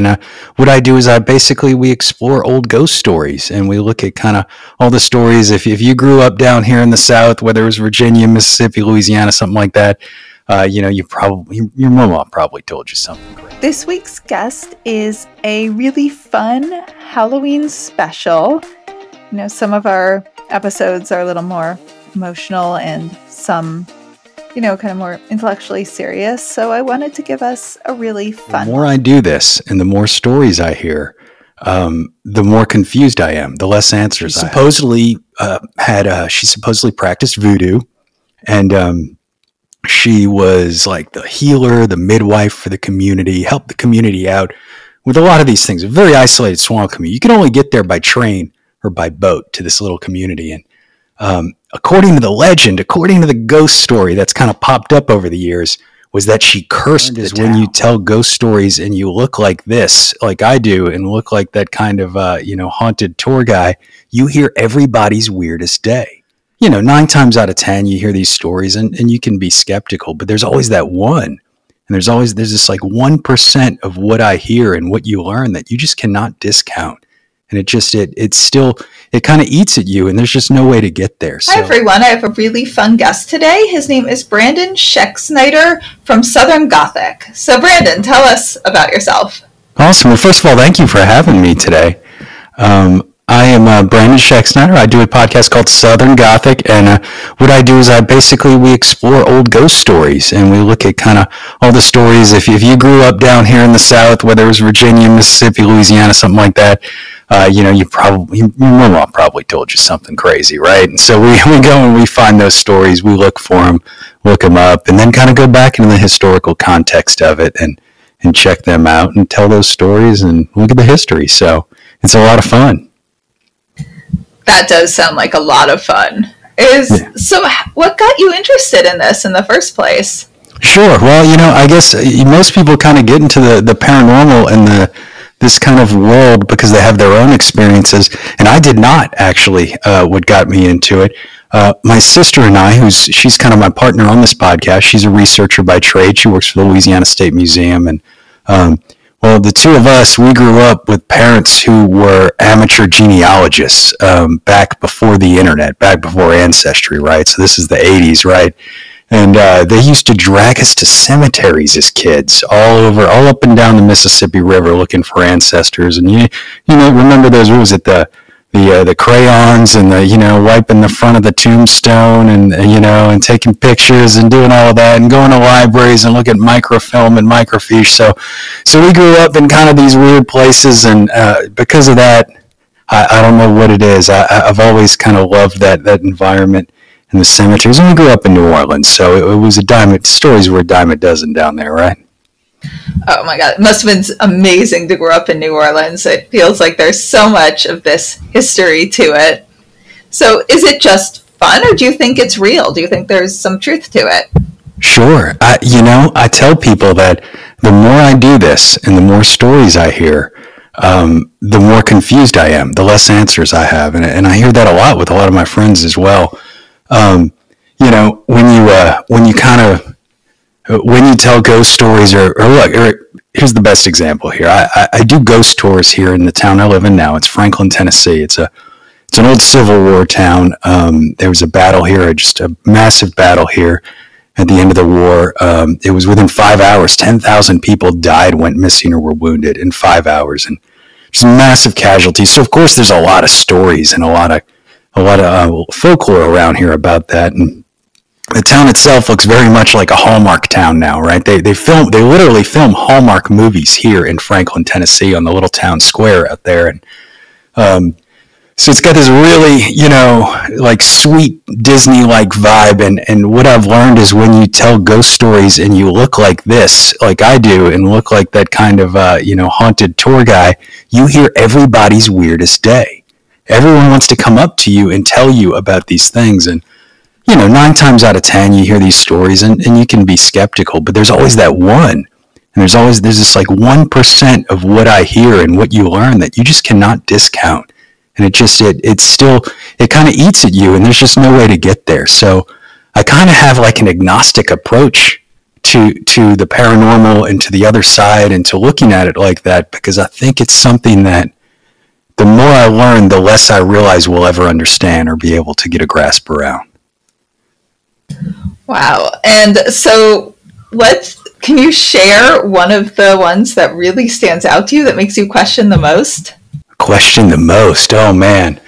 And what I do is we explore old ghost stories, and we look at kind of all the stories. If you grew up down here in the South, whether it was Virginia, Mississippi, Louisiana, something like that, your mama probably told you something great. This week's guest is a really fun Halloween special. Some of our episodes are a little more emotional and some, kind of more intellectually serious. So I wanted to give us a really fun. The more I do this and the more stories I hear, the more confused I am, the less answers I have. She supposedly practiced voodoo, and she was like the healer, the midwife for the community, helped the community out with a lot of these things. A very isolated small community. You can only get there by train or by boat to this little community. And according to the legend, according to the ghost story that's kind of popped up over the years, was that she cursed the town. When you tell ghost stories and you look like this, like I do, and look like that kind of, haunted tour guy, you hear everybody's weirdest day. 9 times out of 10, you hear these stories and you can be skeptical, but there's always that one. And there's this like 1% of what I hear and what you learn that you just cannot discount. And it kind of eats at you, and there's just no way to get there. So. Hi, everyone. I have a really fun guest today. His name is Bryanne Schexnayder from Southern Gothic. So, Bryanne, tell us about yourself. Awesome. Well, first of all, thank you for having me today. I am Bryanne Schexnayder. I do a podcast called Southern Gothic, and what I do is we explore old ghost stories, and we look at kind of all the stories. If you grew up down here in the South, whether it was Virginia, Mississippi, Louisiana, something like that, your mama probably told you something crazy, right? And so we go and we find those stories, we look for them, look them up, and then kind of go back into the historical context of it and check them out and tell those stories and look at the history. So it's a lot of fun. That does sound like a lot of fun. So what got you interested in this in the first place? Sure. Well, I guess most people kind of get into the paranormal and this kind of world because they have their own experiences. And I did not actually what got me into it. My sister and I, she's kind of my partner on this podcast. She's a researcher by trade. She works for the Louisiana State Museum. And the two of us, we grew up with parents who were amateur genealogists back before the internet, back before Ancestry, right? So this is the 80s, right? And they used to drag us to cemeteries as kids, all up and down the Mississippi River, looking for ancestors. And you remember those? What was it? The crayons and wiping the front of the tombstone and taking pictures and doing all of that and going to libraries and looking at microfilm and microfiche. So we grew up in kind of these weird places, and because of that, I don't know what it is. I've always kind of loved that environment. In the cemeteries, and we grew up in New Orleans, so it was stories were a dime a dozen down there, right? Oh my God, it must have been amazing to grow up in New Orleans. It feels like there's so much of this history to it. So is it just fun, or do you think it's real? Do you think there's some truth to it? Sure. I tell people that the more I do this and the more stories I hear, the more confused I am, the less answers I have. And I hear that a lot with a lot of my friends as well. When you tell ghost stories or here's the best example here. I do ghost tours here in the town I live in now. It's Franklin, Tennessee. It's an old Civil War town. There was a battle here, just a massive battle here at the end of the war. It was within 5 hours, 10,000 people died, went missing, or were wounded in 5 hours, and just massive casualties. So of course there's a lot of stories and a lot of folklore around here about that. And the town itself looks very much like a Hallmark town now, right? They literally film Hallmark movies here in Franklin, Tennessee, on the little town square out there. And so it's got this really, like sweet Disney-like vibe. And what I've learned is when you tell ghost stories and you look like this, like I do, and look like that kind of, haunted tour guy, you hear everybody's weirdest day. Everyone wants to come up to you and tell you about these things. And, 9 times out of 10, you hear these stories and you can be skeptical, but there's always that one. And there's this like 1% of what I hear and what you learn that you just cannot discount. And it kind of eats at you, and there's just no way to get there. So I kind of have like an agnostic approach to the paranormal and to the other side and to looking at it like that, because I think it's something that the more I learn, the less I realize we'll ever understand or be able to get a grasp around. Wow. And so can you share one of the ones that really stands out to you that makes you question the most? Question the most? Oh man.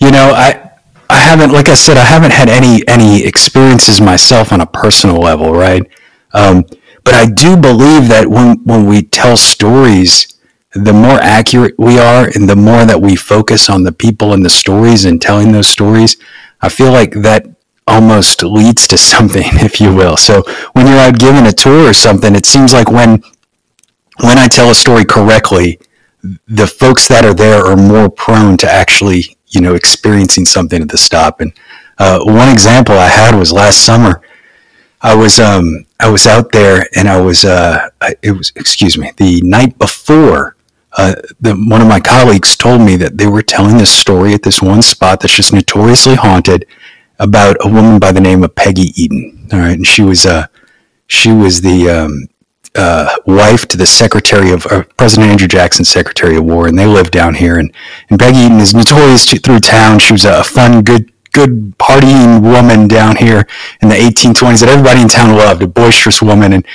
I haven't, like I said, I haven't had any experiences myself on a personal level, right? But I do believe that when we tell stories, the more accurate we are and the more that we focus on the people and the stories and telling those stories, I feel like that almost leads to something, if you will. So when you're out giving a tour or something, it seems like when I tell a story correctly, the folks that are there are more prone to actually, experiencing something at the stop. And one example I had was last summer. I was out there, and the night before, one of my colleagues told me that they were telling this story at this one spot that's just notoriously haunted about a woman by the name of Peggy Eaton. All right, and she was the wife to the Secretary of President Andrew Jackson's Secretary of War, and they lived down here. And Peggy Eaton is notorious through town. She was a fun, good partying woman down here in the 1820s that everybody in town loved, a boisterous woman. And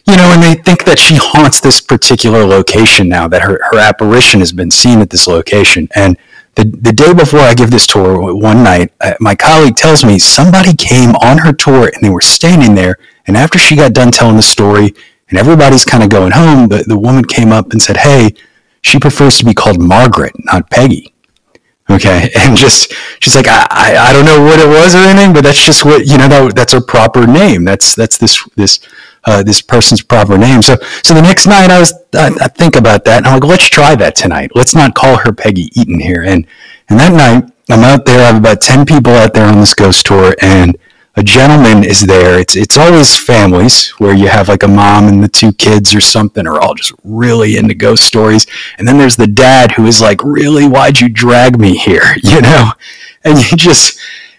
and they think that she haunts this particular location now, that her apparition has been seen at this location. And the day before I give this tour, one night, my colleague tells me somebody came on her tour and they were standing there. And after she got done telling the story and everybody's kind of going home, the woman came up and said, "Hey, she prefers to be called Margaret, not Peggy." Okay. And she's like, I don't know what it was or anything, but that's just what, that's her proper name. That's this person's proper name. So the next night I think about that and I'm like, let's try that tonight. Let's not call her Peggy Eaton here. And that night I'm out there. I have about 10 people out there on this ghost tour, and a gentleman is there. It's always families where you have like a mom and the 2 kids or something are all just really into ghost stories. And then there's the dad who is like, really, why'd you drag me here? And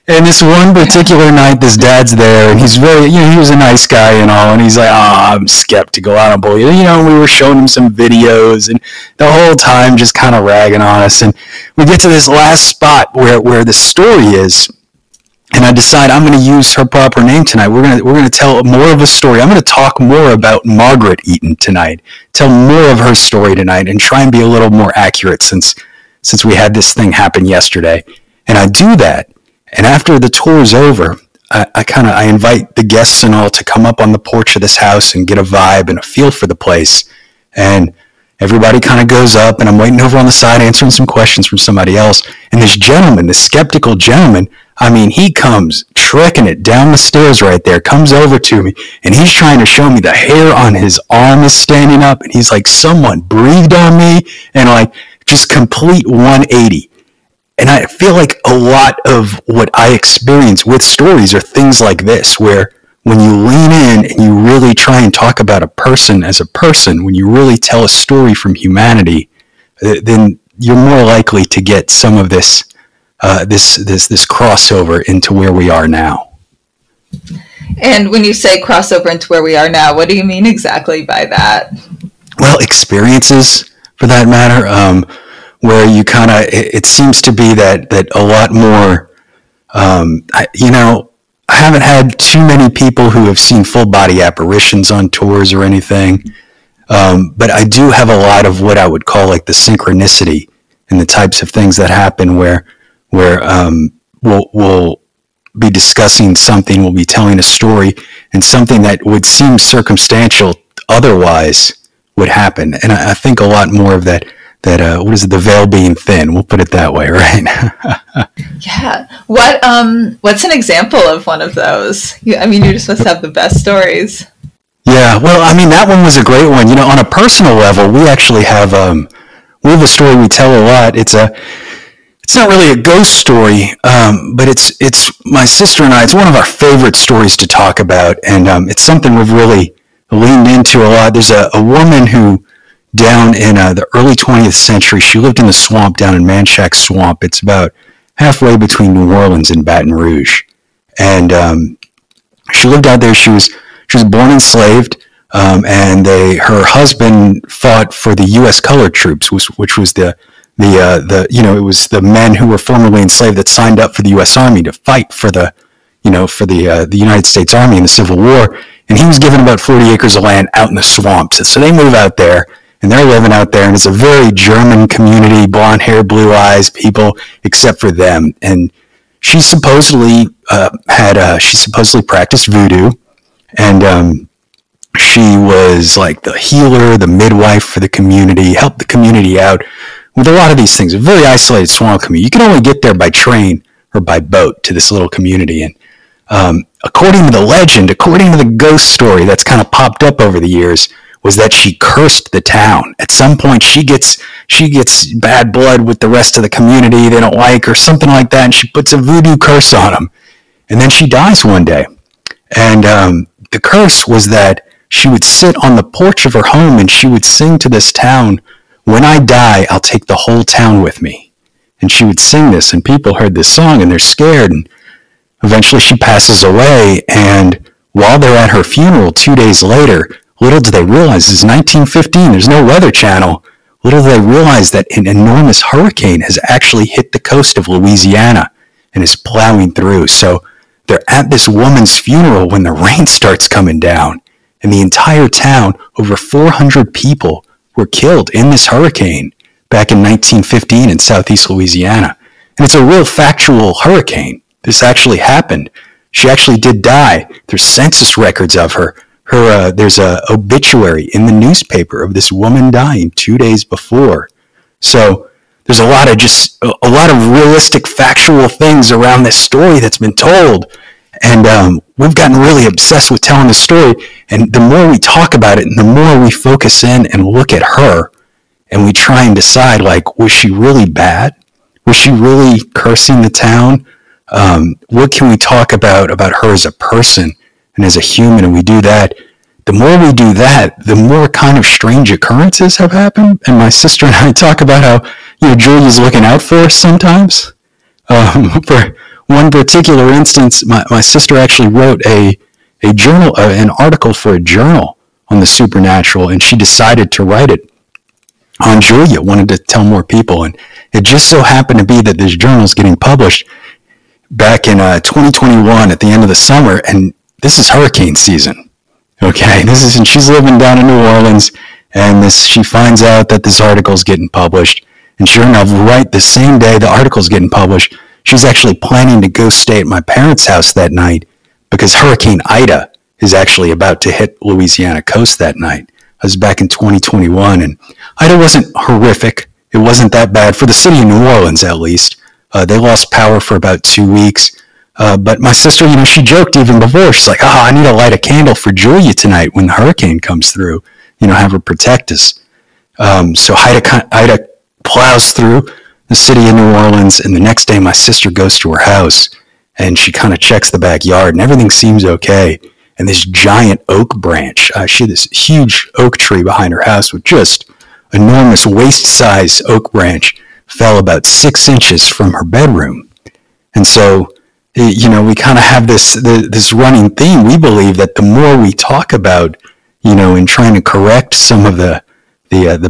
and this one particular night, this dad's there, and he's very, he was a nice guy and all, and he's like, I'm skeptical, I don't believe it. And we were showing him some videos, and the whole time just kind of ragging on us. And we get to this last spot where the story is, and I decide I'm going to use her proper name tonight. We're going to tell more of a story. I'm going to talk more about Margaret Eaton tonight, tell more of her story tonight, and try and be a little more accurate since we had this thing happen yesterday. And I do that. And after the tour is over, I invite the guests and all to come up on the porch of this house and get a vibe and a feel for the place. And everybody kind of goes up, and I'm waiting over on the side answering some questions from somebody else. And this gentleman, this skeptical gentleman, he comes trekking it down the stairs right there, comes over to me, and he's trying to show me the hair on his arm is standing up. And he's like, someone breathed on me, and like just complete 180. And I feel like a lot of what I experience with stories are things like this, where when you lean in and you really try and talk about a person as a person, when you really tell a story from humanity, then you're more likely to get some of this crossover into where we are now. And when you say crossover into where we are now, what do you mean exactly by that? Well, experiences, for that matter, where you kind of, it seems to be that a lot more, I haven't had too many people who have seen full body apparitions on tours or anything, but I do have a lot of what I would call like the synchronicity and the types of things that happen where we'll be discussing something, we'll be telling a story, and something that would seem circumstantial otherwise would happen. And I think a lot more of that what is it, the veil being thin, we'll put it that way, right? Yeah. What's an example of one of those? You're just supposed to have the best stories. Yeah, well, that one was a great one. On a personal level, we actually have a story we tell a lot. It's not really a ghost story, but it's my sister and I. It's one of our favorite stories to talk about, and it's something we've really leaned into a lot. There's a woman who, down in the early 20th century, she lived in the swamp down in Manchac Swamp. It's about halfway between New Orleans and Baton Rouge, and she lived out there. She She was born enslaved, and her husband fought for the U.S. colored troops, which was it was the men who were formerly enslaved that signed up for the U.S. Army to fight for the United States Army in the Civil War. And he was given about 40 acres of land out in the swamps. So they move out there, and they're living out there, and it's a very German community, blonde hair, blue eyes, people, except for them. And she supposedly practiced voodoo, and she was like the healer, the midwife for the community, helped the community out with a lot of these things. A very isolated swamp community. You can only get there by train or by boat to this little community. And according to the legend, according to the ghost story that's kind of popped up over the years, was that she cursed the town. At some point, she gets bad blood with the rest of the community they don't like, or something like that, and she puts a voodoo curse on them. And then she dies one day. And the curse was that she would sit on the porch of her home and she would sing to this town, "When I die, I'll take the whole town with me." And she would sing this, and people heard this song, and they're scared. And eventually she passes away, and while they're at her funeral 2 days later, little do they realize, it's 1915, there's no Weather Channel, little do they realize that an enormous hurricane has actually hit the coast of Louisiana and is plowing through. So they're at this woman's funeral when the rain starts coming down, and the entire town, over 400 people, were killed in this hurricane back in 1915 in southeast Louisiana. And it's a real factual hurricane. This actually happened. She actually did die. There's census records of her. There's a obituary in the newspaper of this woman dying 2 days before. So there's a lot of realistic, factual things around this story that's been told. And we've gotten really obsessed with telling the story. And the more we talk about it, and the more we focus in and look at her, and we try and decide, like, was she really bad? Was she really cursing the town? What can we talk about her as a person and as a human? And we do that. The more we do that, the more kind of strange occurrences have happened. And my sister and I talk about how, Julia's looking out for us sometimes. For one particular instance, my sister actually wrote a journal, an article for a journal on the supernatural, and she decided to write it on Julia, wanted to tell more people. And it just so happened to be that this journal is getting published back in 2021 at the end of the summer, and this is hurricane season. Okay, and she's living down in New Orleans, and she finds out that this article is getting published, and sure enough, right the same day the article's getting published, she's actually planning to go stay at my parents' house that night because Hurricane Ida is actually about to hit Louisiana coast that night. I was back in 2021, and Ida wasn't horrific. It wasn't that bad for the city of New Orleans, at least. They lost power for about 2 weeks. But my sister, she joked even before. She's like, I need to light a candle for Julia tonight when the hurricane comes through, have her protect us. So Ida plows through the city of New Orleans, and the next day my sister goes to her house, and she kind of checks the backyard, and everything seems okay. And this giant oak branch, she had this huge oak tree behind her house with just enormous waist-size oak branch, fell about 6 inches from her bedroom. And so, we kind of have this running theme. We believe that the more we talk about, in trying to correct some of the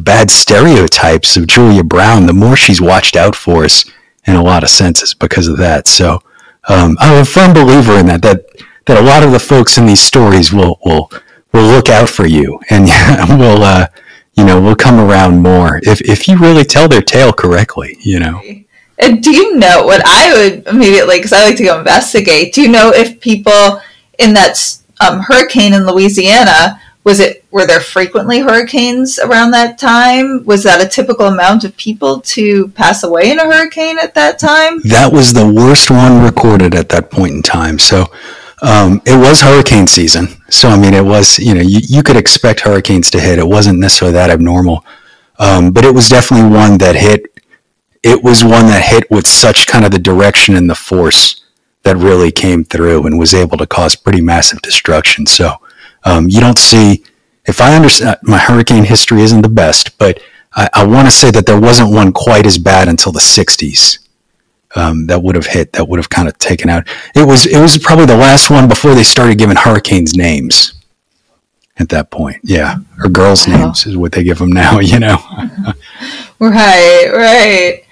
bad stereotypes of Julia Brown, the more she's watched out for us in a lot of senses because of that. So I'm a firm believer in that a lot of the folks in these stories will look out for you, and will come around more if you really tell their tale correctly. And do you know what I would immediately, because I like to go investigate, do you know if people in that hurricane in Louisiana, were there frequently hurricanes around that time? Was that a typical amount of people to pass away in a hurricane at that time? That was the worst one recorded at that point in time. So it was hurricane season. So, it was, you could expect hurricanes to hit. It wasn't necessarily that abnormal. But it was definitely one that hit. It was one that hit with such kind of the direction and the force that really came through and was able to cause pretty massive destruction. So you don't see, if I understand, my hurricane history isn't the best, but I want to say that there wasn't one quite as bad until the 60s that would have hit, that would have kind of taken out. It was probably the last one before they started giving hurricanes names. at that point. Yeah. Or girls' names is what they give them now, Right.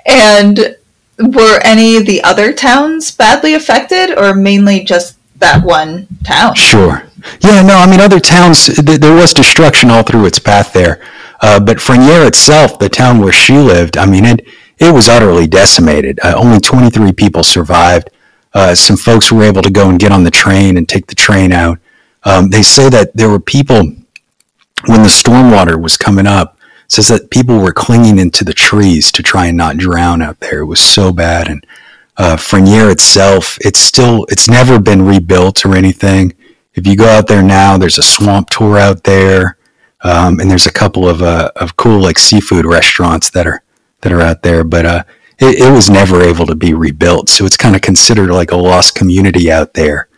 And were any of the other towns badly affected, or mainly just that one town? Sure. Yeah, no, I mean, other towns, there was destruction all through its path there. But Frenier itself, the town where she lived, I mean, it was utterly decimated. Only 23 people survived. Some folks were able to go and get on the train and take the train out. They say that there were people, when the stormwater was coming up, says that people were clinging into the trees to try and not drown out there. It was so bad. And Frenier itself, it's never been rebuilt or anything. If you go out there now, there's a swamp tour out there, and there's a couple of cool like seafood restaurants that are out there. But it was never able to be rebuilt, so it's kind of considered like a lost community out there,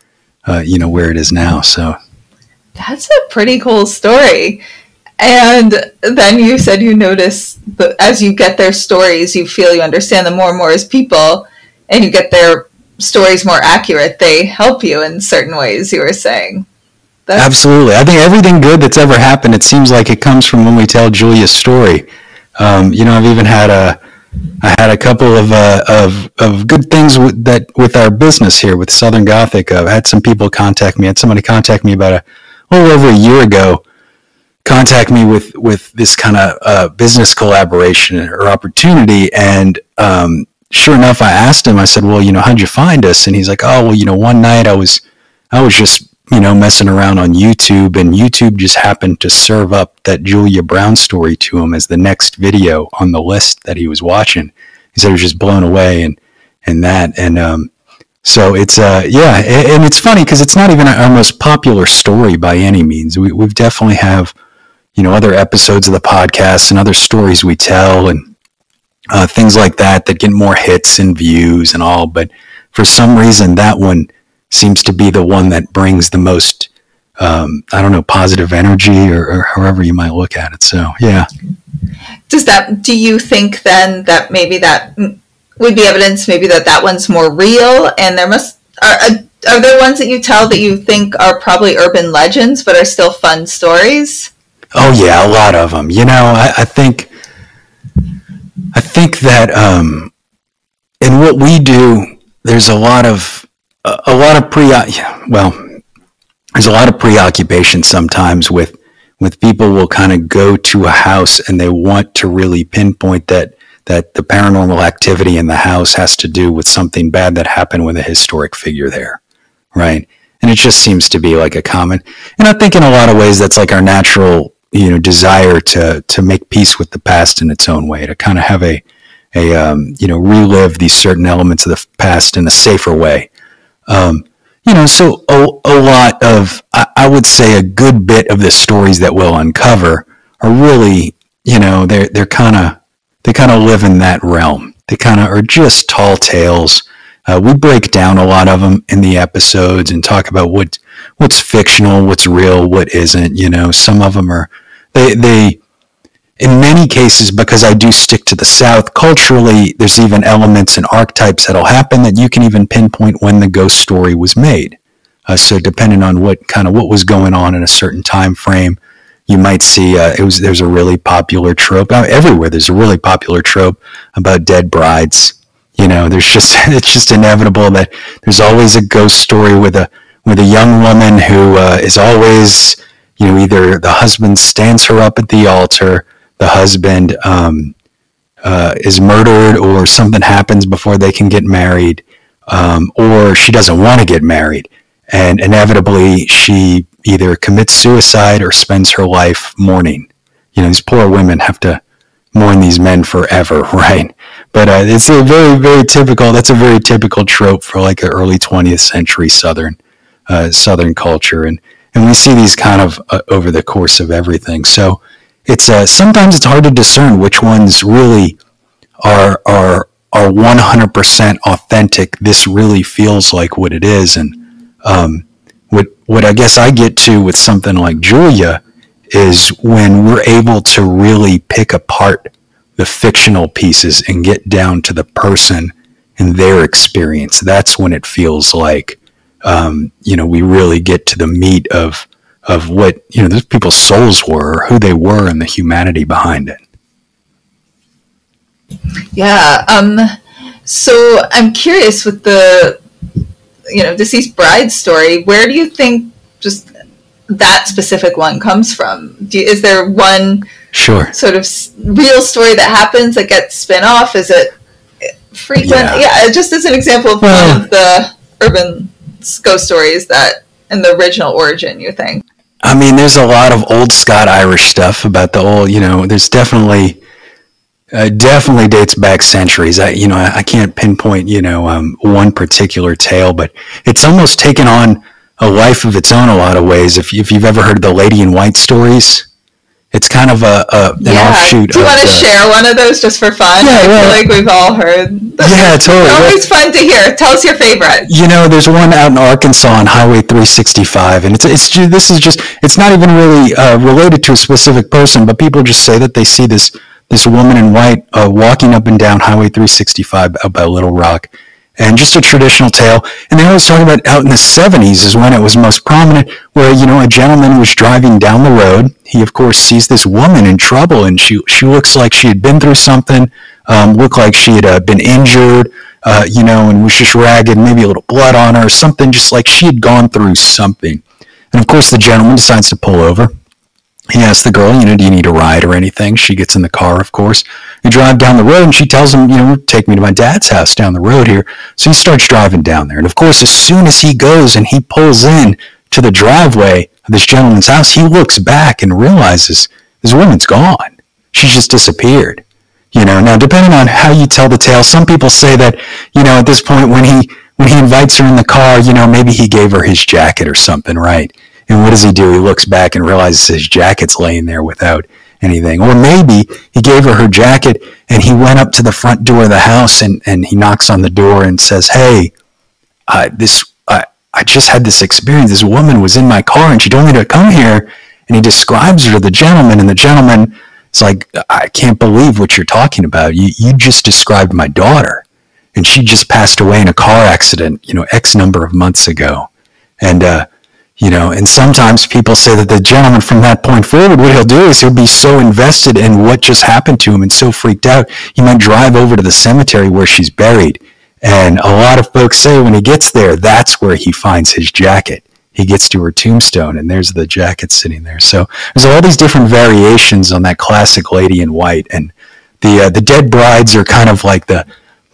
where it is now. So that's a pretty cool story. And then you said you notice as you get their stories, you feel you understand them more and more as people, and you get their stories more accurate. They help you in certain ways, you were saying. Absolutely. I think everything good that's ever happened, it seems like it comes from when we tell Julia's story. I've even had a couple of good things with our business here with Southern Gothic. I've had some people contact me. I had somebody contact me about a little over a year ago, contact me with this kind of business collaboration or opportunity. And sure enough, I asked him, I said, well, how'd you find us? And he's like, oh, well, one night I was just, messing around on YouTube, and YouTube just happened to serve up that Julia Brown story to him as the next video on the list that he was watching. He said he was just blown away and that. And so it's, and it's funny because it's not even our most popular story by any means. We've definitely have, other episodes of the podcast and other stories we tell and things like that get more hits and views and all. But for some reason, that one seems to be the one that brings the most, positive energy or however you might look at it. So, yeah. Do you think then that maybe that would be evidence maybe that one's more real, and are there ones that you tell that you think are probably urban legends but are still fun stories? Oh yeah, a lot of them. I think that in what we do, there's a lot of preoccupation sometimes with people will kind of go to a house and they want to really pinpoint that the paranormal activity in the house has to do with something bad that happened with a historic figure there, right? And it just seems to be like a common, and I think in a lot of ways that's like our natural, desire to make peace with the past in its own way, to kind of have a relive these certain elements of the past in a safer way. So a lot of, I would say a good bit of the stories that we'll uncover are really, they kind of live in that realm. They kind of are just tall tales. We break down a lot of them in the episodes and talk about what's fictional, what's real, what isn't. Some of them are, they in many cases, because I do stick to the South, culturally, there's even elements and archetypes that'll happen that you can even pinpoint when the ghost story was made. So depending on what was going on in a certain time frame, you might see there's a really popular trope. Everywhere there's a really popular trope about dead brides. It's just inevitable that there's always a ghost story with a young woman who is always, either the husband stands her up at the altar, the husband is murdered, or something happens before they can get married, or she doesn't want to get married. And inevitably, she either commits suicide or spends her life mourning. These poor women have to mourn these men forever, right? But it's a very, very typical, that's a very typical trope for like an early 20th century Southern culture. And we see these kind of over the course of everything. So it's sometimes it's hard to discern which ones really are 100% authentic. This really feels like what it is. And what I guess I get to with something like Julia is when we're able to really pick apart the fictional pieces and get down to the person and their experience. That's when it feels like, we really get to the meat of of what, those people's souls were, who they were, and the humanity behind it. Yeah. So I'm curious with the, deceased bride story, where do you think just that specific one comes from? Is there one sort of real story that happens that gets spin off? Is it frequent? Yeah, just as an example of one of the urban ghost stories that in the original origin, you think? I mean, there's a lot of old Scot-Irish stuff about the old, there's definitely dates back centuries. I can't pinpoint, one particular tale, but it's almost taken on a life of its own a lot of ways. If you've ever heard the Lady in White stories, it's kind of an offshoot. Do you want to share one of those just for fun? Yeah, I feel like we've all heard. Yeah, totally. It's always fun to hear. Tell us your favorite. There's one out in Arkansas on Highway 365, and it's not even really related to a specific person, but people just say that they see this woman in white walking up and down Highway 365 out by Little Rock. And just a traditional tale. And they always talk about out in the 70s is when it was most prominent, where, a gentleman was driving down the road. He, of course, sees this woman in trouble, and she looks like she had been through something, looked like she had been injured, and was just ragged, maybe a little blood on her, or something, just like she had gone through something. And, of course, the gentleman decides to pull over. He asks the girl, do you need a ride or anything? She gets in the car, of course. They drive down the road, and she tells him, take me to my dad's house down the road here. So he starts driving down there. And, of course, as soon as he goes and he pulls in to the driveway of this gentleman's house, he looks back and realizes this woman's gone. She's just disappeared. Now, depending on how you tell the tale, some people say that, at this point when he invites her in the car, maybe he gave her his jacket or something, right? And what does he do? He looks back and realizes his jacket's laying there without anything. Or maybe he gave her her jacket and he went up to the front door of the house and he knocks on the door and says, hey, I just had this experience. This woman was in my car and she told me to come here. And he describes her to the gentleman, and the gentleman is like, I can't believe what you're talking about. You just described my daughter. And she just passed away in a car accident, X number of months ago. And, and sometimes people say that the gentleman from that point forward, what he'll do is he'll be so invested in what just happened to him and so freaked out, he might drive over to the cemetery where she's buried. And a lot of folks say when he gets there, that's where he finds his jacket. He gets to her tombstone, and there's the jacket sitting there. So there's all these different variations on that classic Lady in White. And the dead brides are kind of like the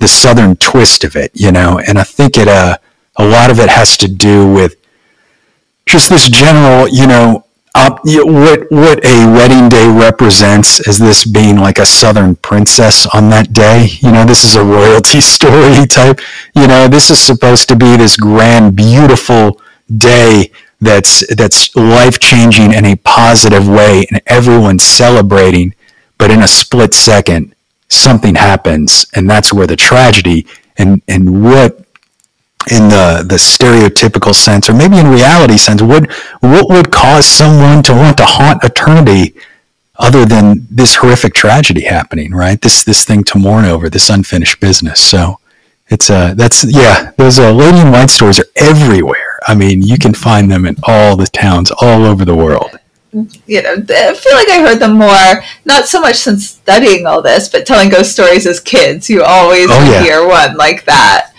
southern twist of it, And I think a lot of it has to do with just this general, what a wedding day represents as this being like a southern princess on that day. This is a royalty story type. This is supposed to be this grand, beautiful day that's life-changing in a positive way, and everyone's celebrating. But in a split second, something happens, and that's where the tragedy and what in the stereotypical sense, or maybe in reality sense, what would cause someone to want to haunt eternity other than this horrific tragedy happening, right? This thing to mourn over, this unfinished business. So those Lady in White stories are everywhere. I mean, you can find them in all the towns all over the world. I feel like I heard them more, not so much since studying all this, but telling ghost stories as kids. You always hear one like that.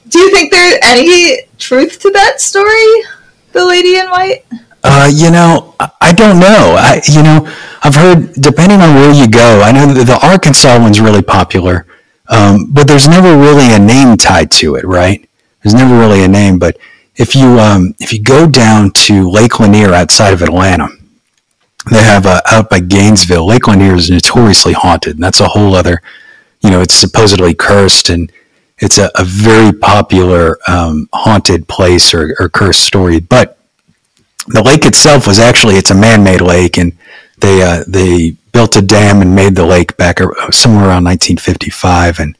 Do you think there's any truth to that story, the Lady in White? I don't know. I've heard, depending on where you go, I know that the Arkansas one's really popular, but there's never really a name tied to it, right? There's never really a name, but if you go down to Lake Lanier outside of Atlanta, they have out by Gainesville, Lake Lanier is notoriously haunted, and that's a whole other, it's supposedly cursed, and it's a very popular haunted place or cursed story. But the lake itself it's a man-made lake, and they built a dam and made the lake back somewhere around 1955. And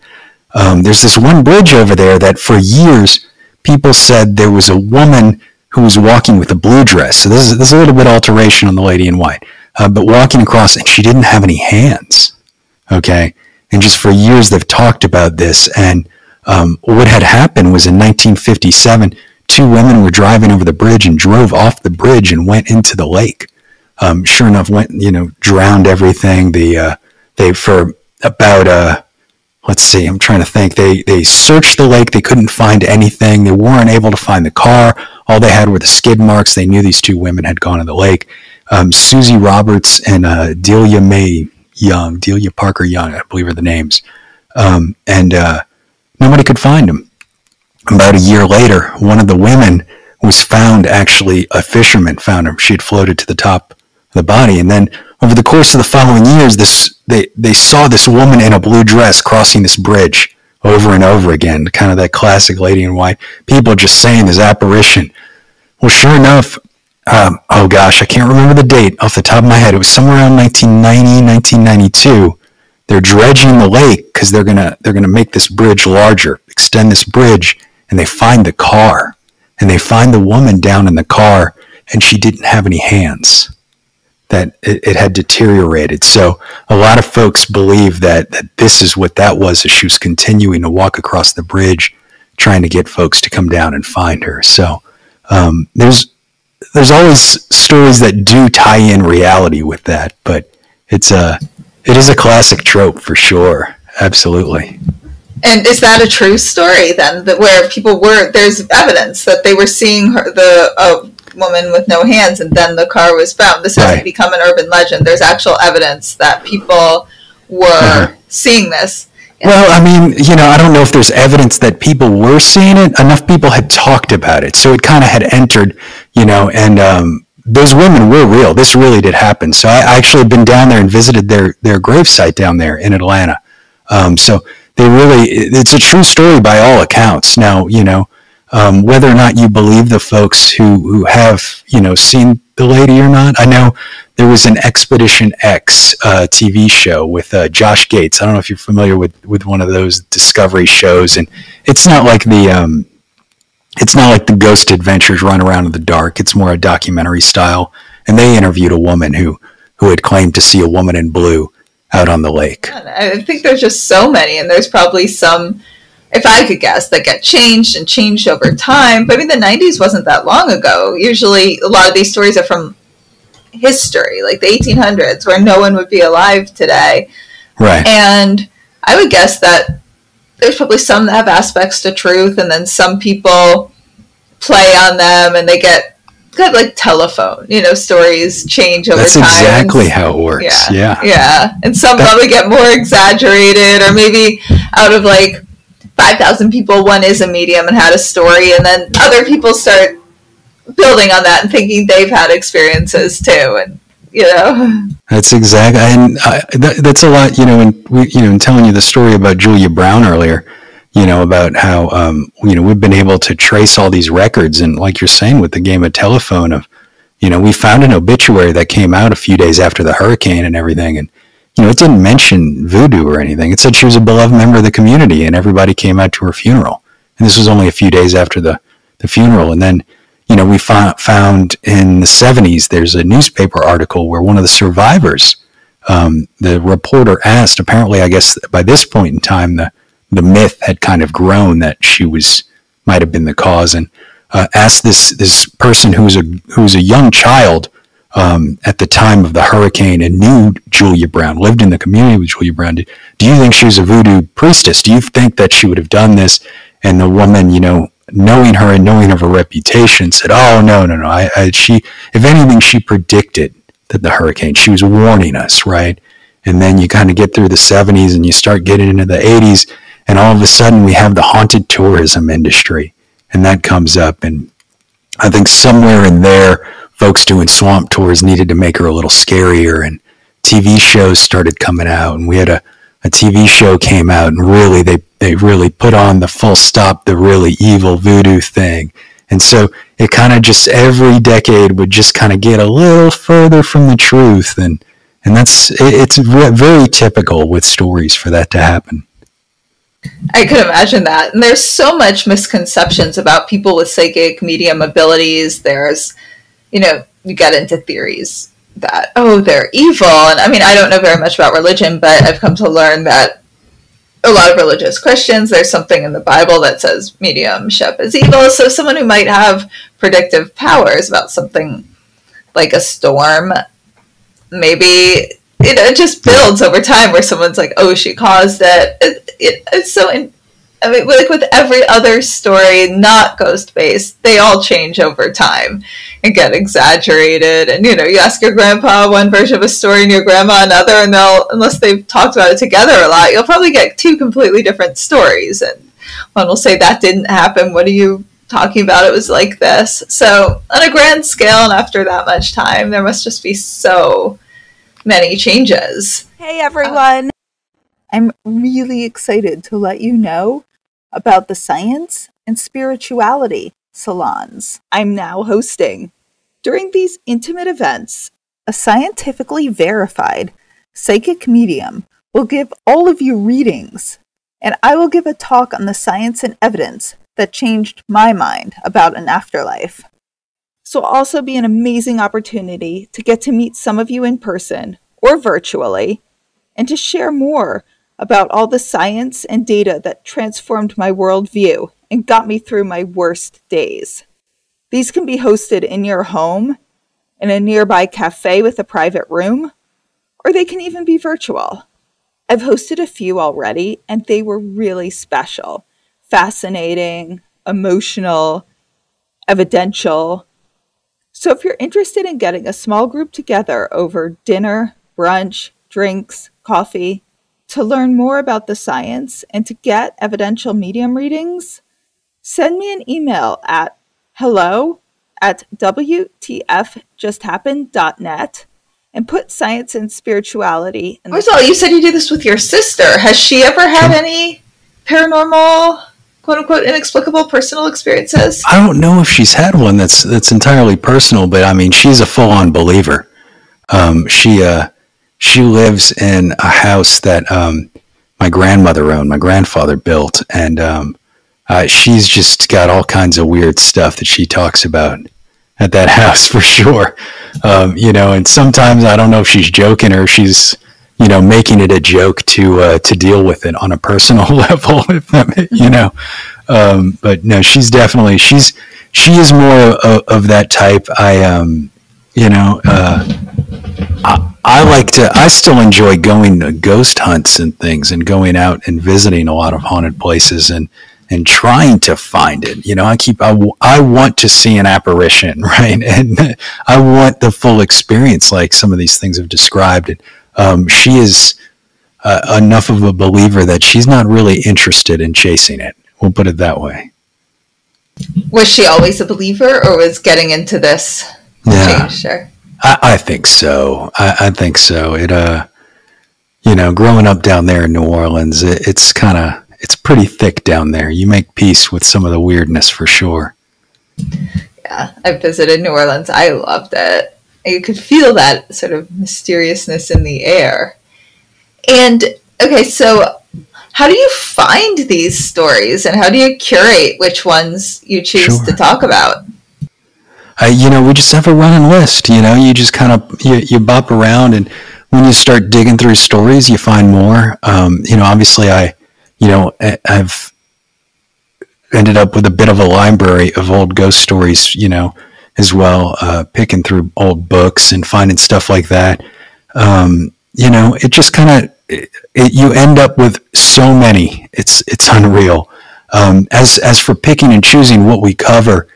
there's this one bridge over there that for years people said there was a woman who was walking with a blue dress. So this is a little bit alteration on the Lady in White, but walking across, and she didn't have any hands. Okay, and just for years they've talked about this. And what had happened was in 1957, two women were driving over the bridge and drove off the bridge and went into the lake. Sure enough, drowned everything. They for about let's see, I'm trying to think. They searched the lake. They couldn't find anything. They weren't able to find the car. All they had were the skid marks. They knew these two women had gone in the lake. Susie Roberts and Delia Parker Young, I believe are the names. And nobody could find them. About a year later, one of the women was found, actually, a fisherman found her. She had floated to the top of the body. And then over the course of the following years, they saw this woman in a blue dress crossing this bridge over and over again, kind of that classic lady in white. People just saying this apparition. Well, sure enough, oh gosh, I can't remember the date off the top of my head. It was somewhere around 1990, 1992. They're dredging the lake because they're gonna make this bridge larger, extend this bridge, and they find the car, and they find the woman down in the car, and she didn't have any hands. That it had deteriorated. So a lot of folks believe that this is what that was, as she was continuing to walk across the bridge, trying to get folks to come down and find her. So there's always stories that do tie in reality with that, but it is a classic trope for sure. Absolutely. And is that a true story then, that where people there's evidence that they were seeing her, the woman with no hands, and then the car was found? This hasn't become an urban legend. There's actual evidence that people were seeing this. Well, I mean, I don't know if there's evidence that people were seeing it. Enough people had talked about it, so it kind of had entered, and those women were real. This really did happen. So I actually been down there and visited their gravesite down there in Atlanta. So it's a true story by all accounts. Now, whether or not you believe the folks who have, seen the lady or not. I know there was an Expedition X TV show with Josh Gates. I don't know if you're familiar with one of those Discovery shows, and it's not like the Ghost Adventures Run Around in the Dark. It's more a documentary style, and they interviewed a woman who had claimed to see a woman in blue out on the lake. I think there's just so many, and there's probably some, if I could guess, that get changed over time. But I mean, the 90s wasn't that long ago. Usually a lot of these stories are from history, like the 1800s, where no one would be alive today. Right. And I would guess that there's probably some that have aspects to truth, and then some people play on them, and they get kind of like telephone, stories change over time. That's exactly how it works. Yeah. And some probably get more exaggerated, or maybe out of like 5,000 people, one is a medium and had a story, and then other people start building on that and thinking they've had experiences too, and That's exactly, and that's a lot. In telling you the story about Julia Brown earlier, about how we've been able to trace all these records, and like you're saying with the game of telephone, of we found an obituary that came out a few days after the hurricane and everything, and it didn't mention voodoo or anything. It said she was a beloved member of the community, and everybody came out to her funeral. And this was only a few days after the funeral. And then, we found in the 70s, there's a newspaper article where one of the survivors, the reporter asked, apparently, I guess by this point in time, the myth had kind of grown that she might have been the cause, and asked this person who was a young child, at the time of the hurricane, and knew Julia Brown, lived in the community with Julia Brown. Do you think she was a voodoo priestess? Do you think that she would have done this? And the woman, knowing her and knowing of her reputation, said, "Oh, no. If anything, she predicted that the hurricane, she was warning us, right?" And then you kind of get through the 70s and you start getting into the 80s, and all of a sudden we have the haunted tourism industry, and that comes up. And I think somewhere in there, folks doing swamp tours needed to make her a little scarier, and TV shows started coming out, and we had a TV show came out, and really they really put on the full stop, the really evil voodoo thing. And so it kind of just every decade would just kind of get a little further from the truth, and it's very typical with stories for that to happen. I could imagine that. And there's so much misconceptions about people with psychic medium abilities. There's you get into theories that, they're evil. And I mean, I don't know very much about religion, but I've come to learn that a lot of religious Christians, there's something in the Bible that says mediumship is evil. So someone who might have predictive powers about something like a storm, maybe it just builds over time where someone's like, oh, she caused it. It's so, I mean, like with every other story, not ghost-based, they all change over time and get exaggerated. And, you ask your grandpa one version of a story and your grandma another, and unless they've talked about it together a lot, you'll probably get two completely different stories. And one will say, that didn't happen. What are you talking about? It was like this. So on a grand scale, and after that much time, there must just be so many changes. Hey, everyone. I'm really excited to let you know about the Science and Spirituality salons I'm now hosting. During these intimate events, a scientifically verified psychic medium will give all of you readings, and I will give a talk on the science and evidence that changed my mind about an afterlife. This will also be an amazing opportunity to get to meet some of you in person or virtually, and to share more about all the science and data that transformed my worldview and got me through my worst days. These can be hosted in your home, in a nearby cafe with a private room, or they can even be virtual. I've hosted a few already, and they were really special, fascinating, emotional, evidential. So if you're interested in getting a small group together over dinner, brunch, drinks, coffee, to learn more about the science and to get evidential medium readings, send me an email at hello@wtfjusthappened.net and put science and spirituality in the... First of all, you said you do this with your sister. Has she ever had any paranormal, quote-unquote, inexplicable personal experiences? I don't know if she's had one that's entirely personal, but I mean, she's a full-on believer. She lives in a house that my grandmother owned, my grandfather built, and she's just got all kinds of weird stuff that she talks about at that house for sure. And sometimes I don't know if she's joking or she's, making it a joke to deal with it on a personal level, but no, she's definitely, she is more of that type. I still enjoy going to ghost hunts and things and going out and visiting a lot of haunted places and trying to find it. I want to see an apparition, right? And I want the full experience like some of these things have described. And she is enough of a believer that she's not really interested in chasing it. We'll put it that way. Was she always a believer, or was getting into this changed her? I think so. I think so. It, growing up down there in New Orleans, it's pretty thick down there. You make peace with some of the weirdness for sure. Yeah, I visited New Orleans. I loved it. You could feel that sort of mysteriousness in the air. And, okay, so how do you find these stories, and how do you curate which ones you choose to talk about? We just have a running list. You just kind of you bop around, and when you start digging through stories, you find more. Obviously, I've ended up with a bit of a library of old ghost stories, as well, picking through old books and finding stuff like that. It just kind of you end up with so many. It's unreal. As for picking and choosing what we cover,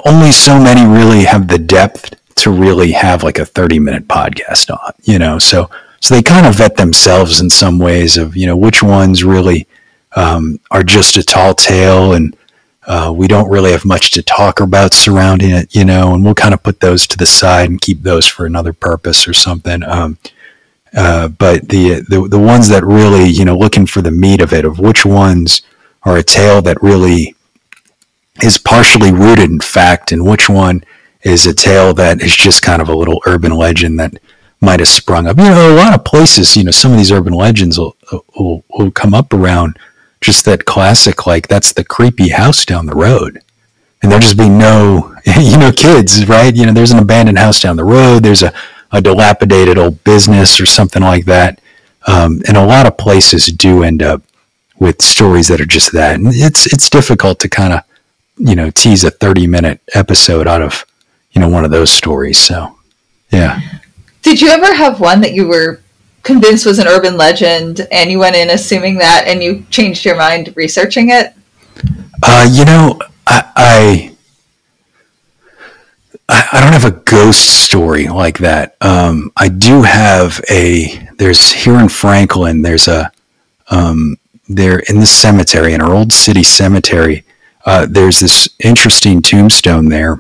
only so many really have the depth to really have like a 30-minute podcast on, so they kind of vet themselves in some ways of, which ones really are just a tall tale and we don't really have much to talk about surrounding it, and we'll kind of put those to the side and keep those for another purpose or something. But the ones that really, looking for the meat of it, of which ones are a tale that really is partially rooted in fact, and which one is a tale that is just kind of a little urban legend that might have sprung up. A lot of places, some of these urban legends will come up around just that classic, like that's the creepy house down the road. And there just be no, kids, right? There's an abandoned house down the road. There's a dilapidated old business or something like that. And a lot of places do end up with stories that are just that. And it's difficult to kind of, tease a 30-minute episode out of, one of those stories. So, yeah. Did you ever have one that you were convinced was an urban legend and you went in assuming that and you changed your mind researching it? I don't have a ghost story like that. I do have there's here in Franklin, there's they're in the cemetery, in our old city cemetery. There's this interesting tombstone there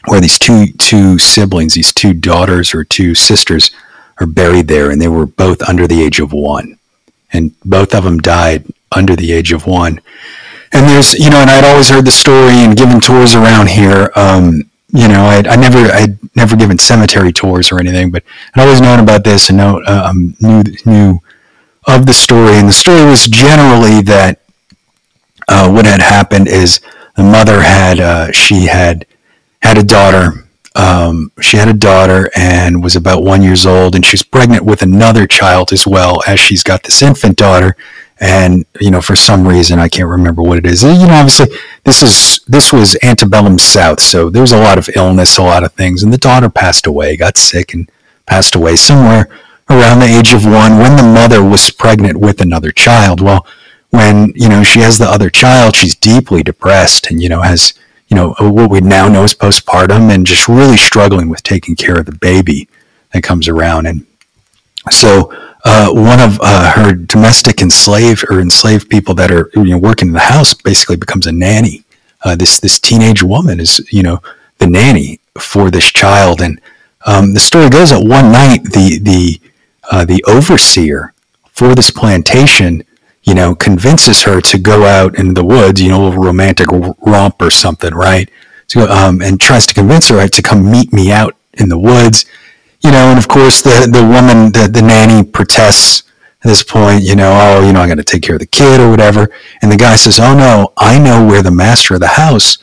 where these two siblings, these two daughters or two sisters are buried there, and they were both under the age of 1. And both of them died under the age of 1. And there's, and I'd always heard the story and given tours around here. I'd never given cemetery tours or anything, but I'd always known about this and knew of the story. And the story was generally that what had happened is the mother had a daughter. She had a daughter and was about 1 year old, and she was pregnant with another child as well, as she's got this infant daughter. And, for some reason, I can't remember what it is. Obviously, this was antebellum South, so there was a lot of illness, a lot of things. And the daughter passed away, got sick and passed away somewhere around the age of 1 when the mother was pregnant with another child. Well, when, she has the other child, she's deeply depressed and, has, what we now know as postpartum, and just really struggling with taking care of the baby that comes around. And so one of her domestic enslaved people that are working in the house basically becomes a nanny. This teenage woman is the nanny for this child, and the story goes that one night the overseer for this plantation convinces her to go out in the woods, a little romantic romp or something, right? So and tries to convince her, right, to come meet me out in the woods. And of course the woman, the nanny protests at this point, I'm going to take care of the kid or whatever. And the guy says, oh no, I know where the master of the house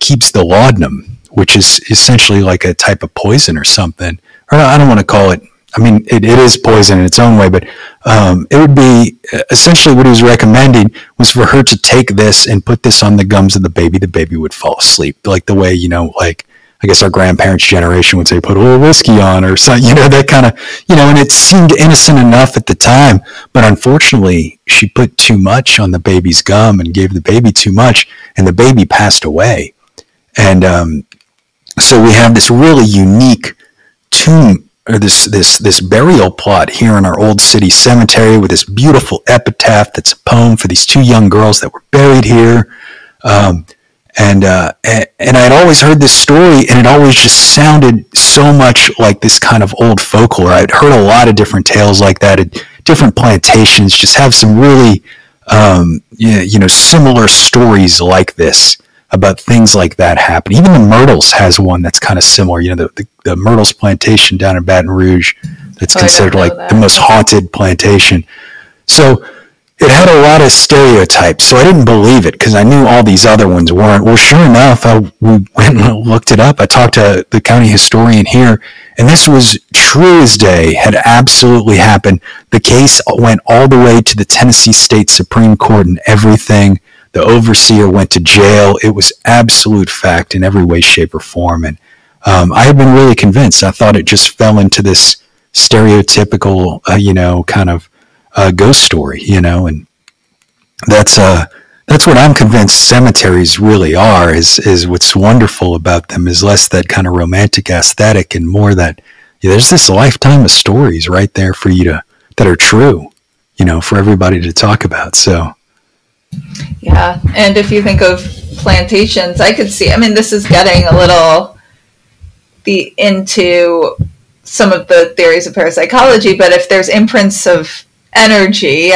keeps the laudanum, which is essentially like a type of poison or something. Or I don't want to call it, it is poison in its own way, but it would be essentially what he was recommending was for her to take this and put this on the gums of the baby. The baby would fall asleep, like the way, like I guess our grandparents' generation would say, put a little whiskey on or something, that kind of, and it seemed innocent enough at the time. But unfortunately, she put too much on the baby's gum and gave the baby too much, and the baby passed away. And so we have this really unique tomb, or this burial plot here in our old city cemetery with this beautiful epitaph that's a poem for these 2 young girls that were buried here. And I'd always heard this story, and it always just sounded so much like this kind of old folklore. I'd heard a lot of different tales like that at different plantations, just have some really, similar stories like this about things like that happen. Even the Myrtles has one that's kind of similar. The Myrtles plantation down in Baton Rouge, that's considered like the most haunted plantation. So it had a lot of stereotypes, so I didn't believe it because I knew all these other ones weren't. Well, sure enough, we went and looked it up. I talked to the county historian here, and this was true as day, had absolutely happened. The case went all the way to the Tennessee State Supreme Court and everything. The overseer went to jail. It was absolute fact in every way, shape, or form. And I had been really convinced. I thought it just fell into this stereotypical, kind of ghost story, and that's what I'm convinced cemeteries really are, is what's wonderful about them is less that kind of romantic aesthetic and more that there's this lifetime of stories right there for you that are true, for everybody to talk about. So yeah. And if you think of plantations, I could see, this is getting a little into some of the theories of parapsychology, but if there's imprints of energy,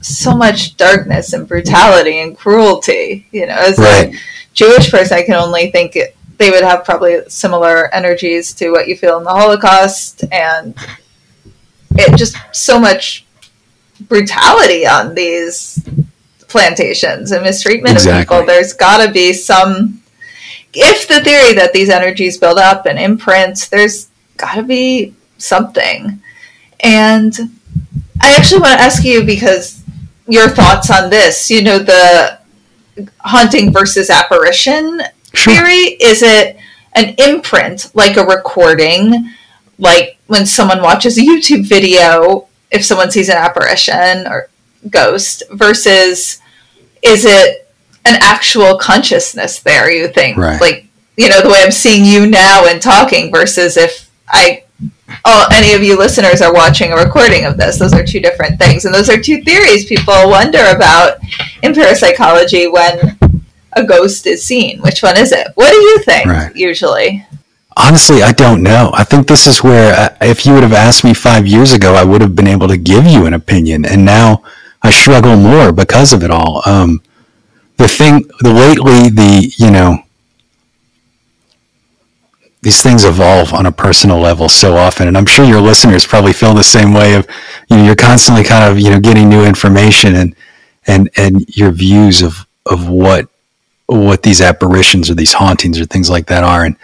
so much darkness and brutality and cruelty, as right. A Jewish person, I can only think they would have probably similar energies to what you feel in the Holocaust, and it just so much brutality on these plantations and mistreatment of people. There's got to be some, if the theory that these energies build up and imprints, there's got to be something. And I actually want to ask you, because your thoughts on this, the haunting versus apparition theory. Is it an imprint, like a recording, like when someone watches a YouTube video, if someone sees an apparition or ghost, versus is it an actual consciousness there, you think? Right. Like, the way I'm seeing you now and talking versus if any of you listeners are watching a recording of this. Those are two different things. And those are two theories people wonder about in parapsychology when a ghost is seen. Which one is it? What do you think, usually? Honestly, I don't know. I think this is where, if you would have asked me 5 years ago, I would have been able to give you an opinion. And now I struggle more because of it all. These things evolve on a personal level so often. And I'm sure your listeners probably feel the same way of, you're constantly kind of, getting new information and your views of what these apparitions or these hauntings or things like that are. And,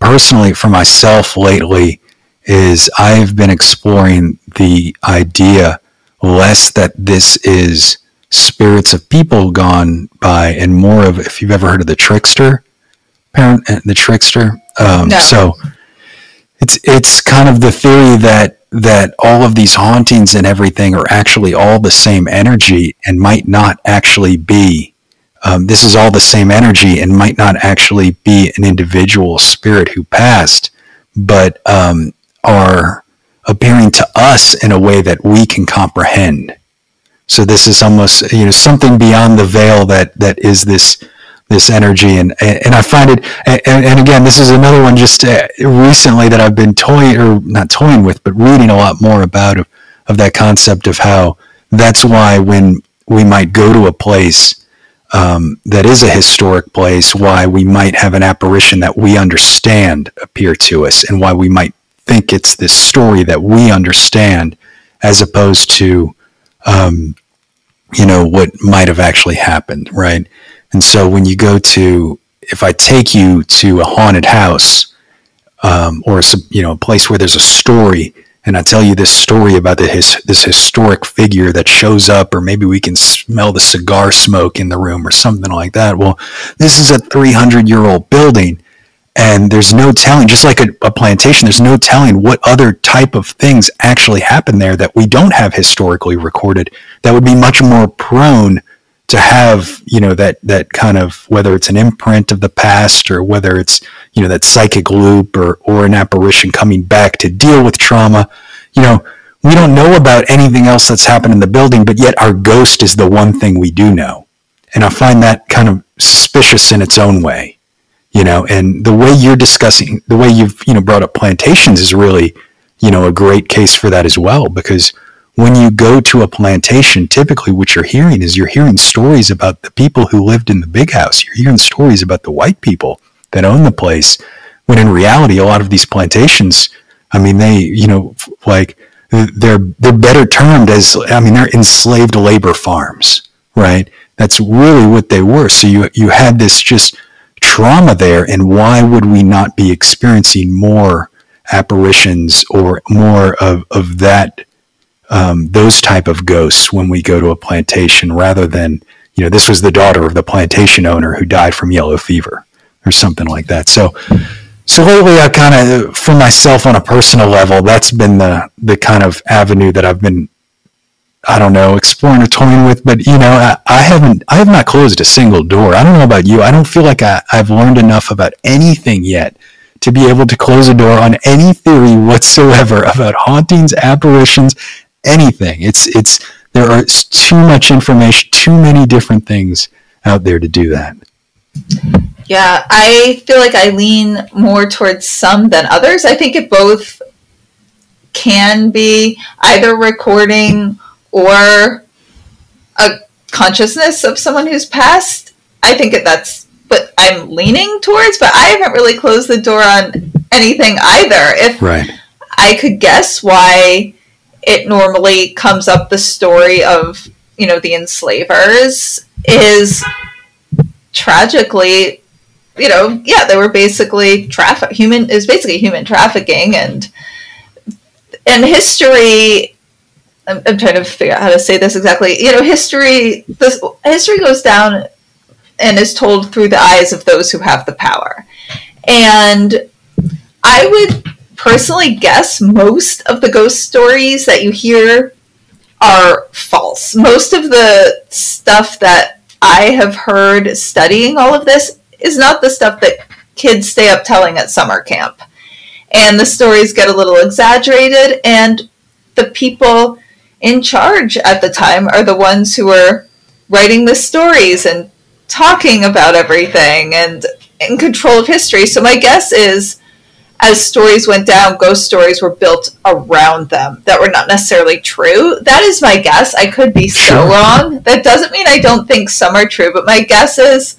personally for myself lately is I've been exploring the idea less that this is spirits of people gone by and more of, if you've ever heard of the trickster, no. So it's kind of the theory that all of these hauntings and everything are actually all the same energy and might not actually be. This is all the same energy and might not actually be an individual spirit who passed, but are appearing to us in a way that we can comprehend. So this is almost something beyond the veil that is this energy, and I find it. And again, this is another one just recently that I've been not toying with, but reading a lot more about of that concept of how that's why when we might go to a place that is a historic place, why we might have an apparition that we understand appear to us, and why we might think it's this story that we understand, as opposed to, what might have actually happened, right? And so when you if I take you to a haunted house, or a place where there's a story, and I tell you this story about this historic figure that shows up, or maybe we can smell the cigar smoke in the room or something like that. Well, this is a 300-year-old building, and there's no telling, just like a plantation, there's no telling what other type of things actually happen there that we don't have historically recorded that would be much more prone to have, that kind of, whether it's an imprint of the past or whether it's, that psychic loop or an apparition coming back to deal with trauma. We don't know about anything else that's happened in the building, but yet our ghost is the one thing we do know. And I find that kind of suspicious in its own way, and the way you're discussing, the way you've, brought up plantations is really, a great case for that as well, because when you go to a plantation, typically what you're hearing stories about the people who lived in the big house. You're hearing stories about the white people that own the place, when in reality, a lot of these plantations, they, they're better termed as, they're enslaved labor farms, right? That's really what they were. So you had this just trauma there, and why would we not be experiencing more apparitions or more of that, those type of ghosts when we go to a plantation, rather than, this was the daughter of the plantation owner who died from yellow fever or something like that. So lately I kind of, for myself on a personal level, that's been the kind of avenue that I've been, exploring or toying with. But, I have not closed a single door. I don't know about you. I don't feel like I've learned enough about anything yet to be able to close a door on any theory whatsoever about hauntings, apparitions, anything. There are too much information, too many different things out there to do that. Yeah, I feel like I lean more towards some than others. I think it both can be either recording or a consciousness of someone who's passed. I think that's what I'm leaning towards, but I haven't really closed the door on anything either. If I could guess why it normally comes up, the story of, the enslavers is tragically, they were basically human trafficking, and history I'm trying to figure out how to say this exactly. History goes down and is told through the eyes of those who have the power. And I would personally guess most of the ghost stories that you hear are false. Most of the stuff that I have heard studying all of this is not the stuff that kids stay up telling at summer camp. And the stories get a little exaggerated, and the people in charge at the time are the ones who are writing the stories and talking about everything and in control of history. So my guess is, as stories went down, ghost stories were built around them that were not necessarily true. That is my guess. I could be so wrong. That doesn't mean I don't think some are true, but my guess is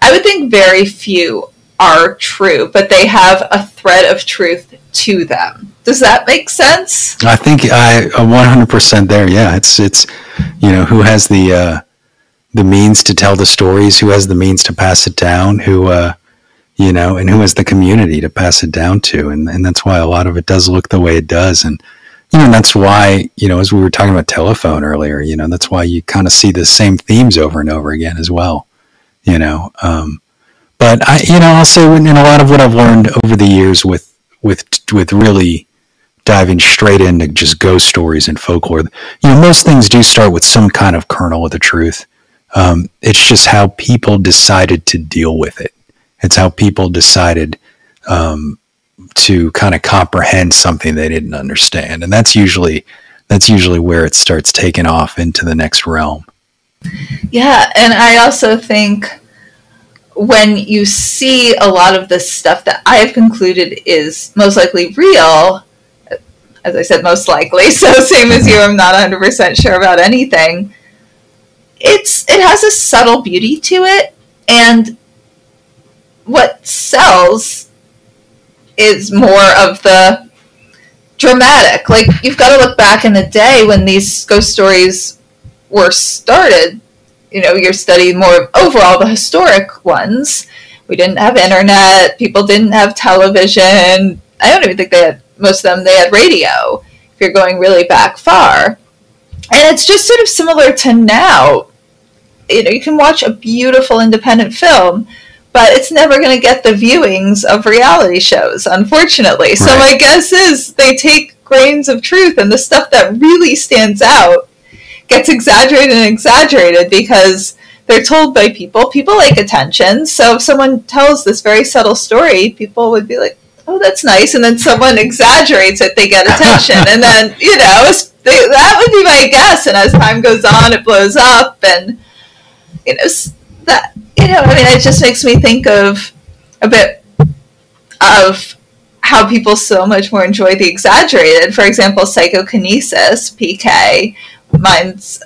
I would think very few are true, but they have a thread of truth to them. Does that make sense? I think I'm 100% there. Yeah, it's who has the means to tell the stories, who has the means to pass it down, who and who has the community to pass it down to, and that's why a lot of it does look the way it does, and that's why as we were talking about telephone earlier, that's why you kind of see the same themes over and over again as well, But I'll say in a lot of what I've learned over the years with really diving straight into just ghost stories and folklore, most things do start with some kind of kernel of the truth. It's just how people decided to deal with it. It's how people decided to kind of comprehend something they didn't understand, and that's usually where it starts taking off into the next realm. Yeah, and I also think when you see a lot of this stuff that I have concluded is most likely real, as I said, most likely, so same as you, I'm not 100% sure about anything, it has a subtle beauty to it, and what sells is more of the dramatic. Like, you've got to look back in the day when these ghost stories were started. You're studying more of overall the historic ones. We didn't have internet. People didn't have television. I don't even think most of them, they had radio, if you're going really back far. And it's just sort of similar to now. You can watch a beautiful independent film, but it's never going to get the viewings of reality shows, unfortunately. Right. So my guess is they take grains of truth, and the stuff that really stands out gets exaggerated because they're told by people. People like attention. So if someone tells this very subtle story, people would be like, oh, that's nice. And then someone exaggerates it, they get attention. And then, that would be my guess. And as time goes on, it blows up. And, it just makes me think of a bit of how people so much more enjoy the exaggerated. For example, psychokinesis, PK, mind's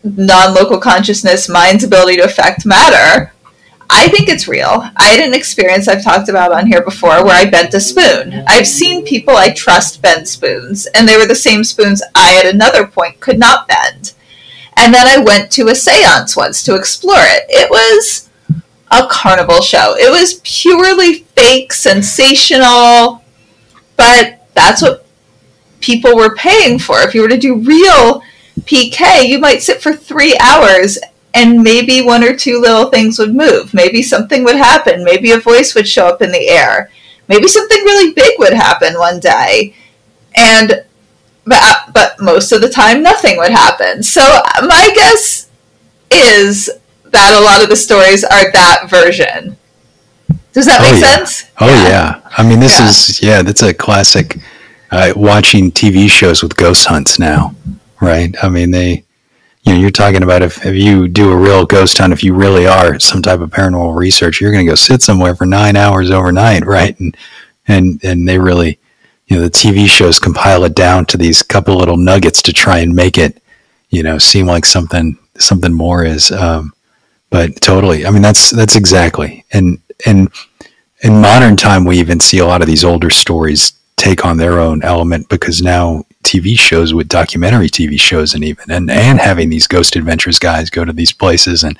non-local consciousness, mind's ability to affect matter. I think it's real. I had an experience I've talked about on here before where I bent a spoon. I've seen people I trust bend spoons, and they were the same spoons I at another point could not bend. And then I went to a seance once to explore it. It was a carnival show. It was purely fake, sensational, but that's what people were paying for. If you were to do real PK, you might sit for 3 hours and maybe one or two little things would move. Maybe something would happen. Maybe a voice would show up in the air. Maybe something really big would happen one day. But most of the time, nothing would happen. So my guess is that a lot of the stories are that version. Does that make sense? Oh, yeah. I mean, that's a classic watching TV shows with ghost hunts now, right? I mean, you're talking about if you do a real ghost hunt, if you really are some type of paranormal researcher, you're going to go sit somewhere for 9 hours overnight, right? And they really, the TV shows compile it down to these couple little nuggets to try and make it, seem like something more is. But totally, I mean, that's exactly. And in modern time, we even see a lot of these older stories take on their own element because now TV shows with documentary TV shows and having these ghost adventures guys go to these places and,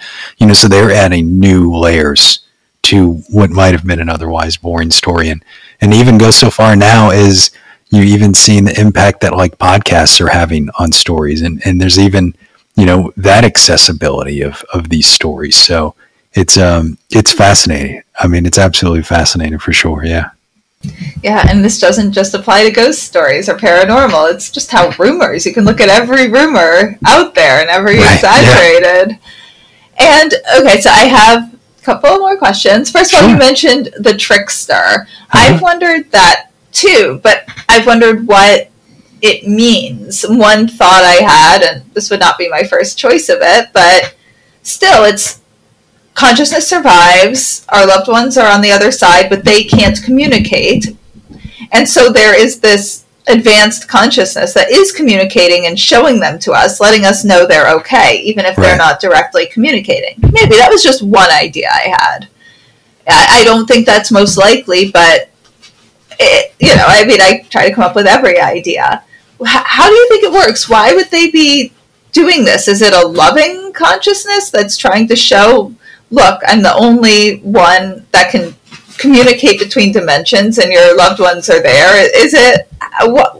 so they're adding new layers to what might have been an otherwise boring story and even go so far now as, you've even seen the impact that like podcasts are having on stories, and there's even, you know, that accessibility of these stories. So it's fascinating. I mean, it's absolutely fascinating for sure. Yeah. Yeah, and this doesn't just apply to ghost stories or paranormal. It's just how rumors, you can look at every rumor out there and every exaggerated. Yeah. And, okay, so I have a couple more questions. First of all, you mentioned the trickster. I've wondered that too, but I've wondered what it means. One thought I had, and this would not be my first choice of it, but still, it's consciousness survives, our loved ones are on the other side, but they can't communicate. And so there is this advanced consciousness that is communicating and showing them to us, letting us know they're okay, even if they're not directly communicating. Maybe that was just one idea I had. I don't think that's most likely, but, I try to come up with every idea. How do you think it works? Why would they be doing this? Is it a loving consciousness that's trying to show, look, I'm the only one that can communicate between dimensions and your loved ones are there? Is it, what,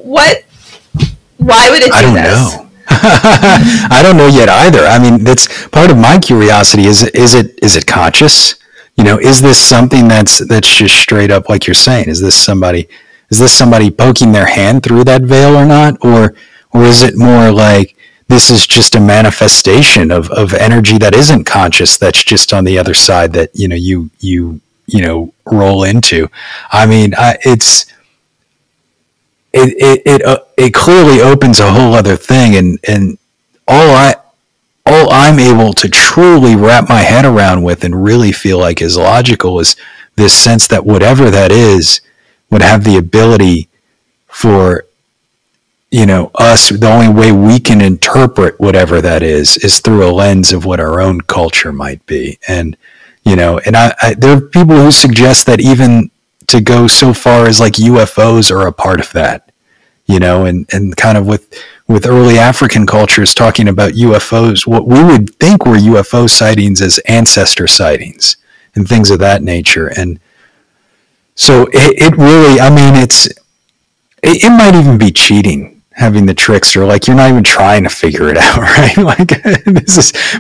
why would it do this? I don't know. I don't know yet either. I mean, that's part of my curiosity. Is it conscious? You know, is this something that's just straight up, like you're saying, is this somebody poking their hand through that veil or not? Or is it more like, this is just a manifestation of energy that isn't conscious, that's just on the other side that, you roll into? I mean, it clearly opens a whole other thing. And all I'm able to truly wrap my head around with and really feel like is logical is this sense that whatever that is would have the ability for, us, the only way we can interpret whatever that is through a lens of what our own culture might be. And, I there are people who suggest that even to go so far as like UFOs are a part of that, and kind of with early African cultures talking about UFOs, what we would think were UFO sightings as ancestor sightings and things of that nature. And so it really, I mean, it might even be cheating, having the trickster, like you're not even trying to figure it out, right? Like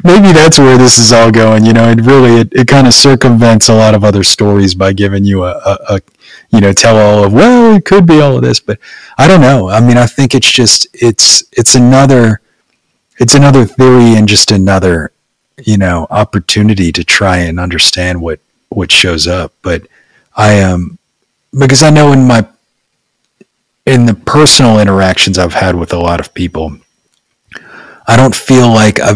maybe that's where this is all going. It kind of circumvents a lot of other stories by giving you a tell all of, well, it could be all of this, but I don't know. I mean, I think it's just, it's another theory and just another, opportunity to try and understand what shows up. But because I know in the personal interactions I've had with a lot of people, I don't feel like I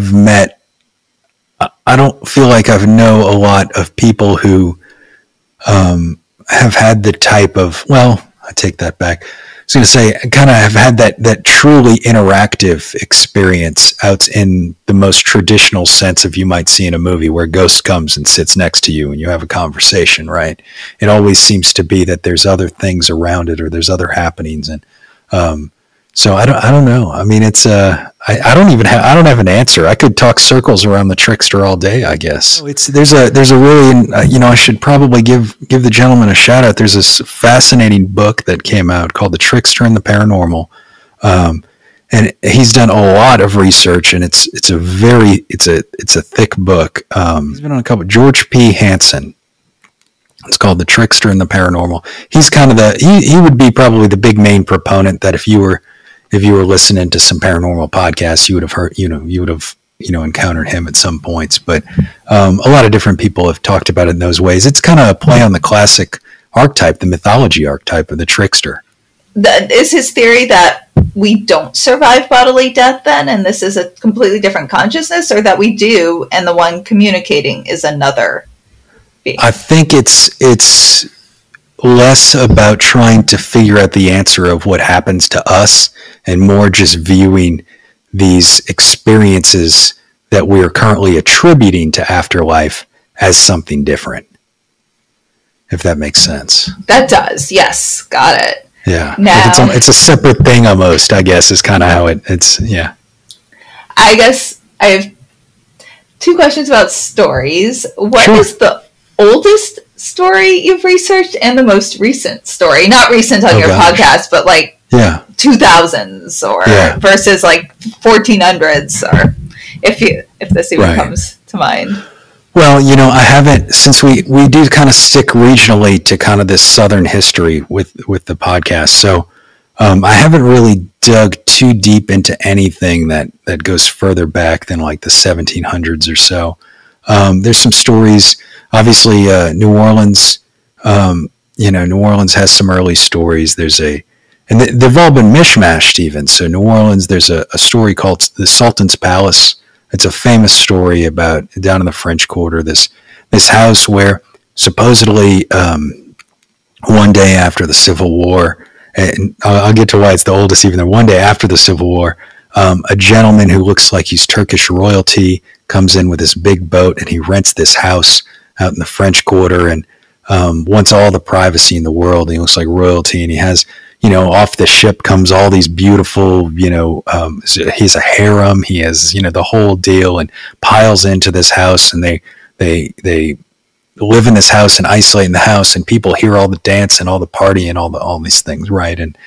know a lot of people who have had the type of, well, I take that back. I was going to say, kind of have had that truly interactive experience out in the most traditional sense of you might see in a movie where a ghost comes and sits next to you and you have a conversation, right? It always seems to be that there's other things around it or there's other happenings. And so I don't know. I mean, it's I don't have an answer. I could talk circles around the trickster all day, I guess. There's a really, I should probably give the gentleman a shout out. There's this fascinating book that came out called The Trickster and the Paranormal. And he's done a lot of research, and it's a thick book. He's been on a couple, George P. Hansen. It's called The Trickster and the Paranormal. He's kind of he would be probably the big main proponent that if you were listening to some paranormal podcasts, you would have heard, you would have, encountered him at some points. But a lot of different people have talked about it in those ways. It's kind of a play on the classic archetype, the mythology archetype of the trickster. Is his theory that we don't survive bodily death then, and this is a completely different consciousness, or that we do, and the one communicating is another being? I think it's less about trying to figure out the answer of what happens to us and more just viewing these experiences that we are currently attributing to afterlife as something different, if that makes sense. That does. Yes. Got it. Yeah. Now, it's a separate thing almost, I guess, is kind of how it's, yeah. I guess I have two questions about stories. What is the oldest story you've researched and the most recent story? Not recent on your podcast, but like 2000s or versus like 1400s, or if this even comes to mind. Well, I haven't, since we do kind of stick regionally to kind of this Southern history with the podcast. So I haven't really dug too deep into anything that goes further back than like the 1700s or so. There's some stories, obviously, New Orleans, New Orleans has some early stories. And they've all been mishmashed even. So New Orleans, there's a story called the Sultan's Palace. It's a famous story about down in the French Quarter, this house where supposedly one day after the Civil War, and I'll get to why it's the oldest even there, one day after the Civil War, a gentleman who looks like he's Turkish royalty comes in with this big boat and he rents this house out in the French Quarter and wants all the privacy in the world. He looks like royalty and he has, off the ship comes all these beautiful, he's a harem. He has, the whole deal and piles into this house and they live in this house and isolate in the house and people hear all the dance and all the party and all these things. Right. And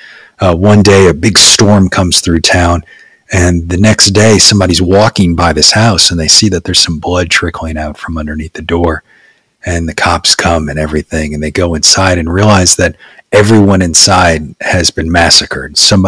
one day a big storm comes through town and the next day somebody's walking by this house and they see that there's some blood trickling out from underneath the door. And the cops come and everything, and they go inside and realize that everyone inside has been massacred. Some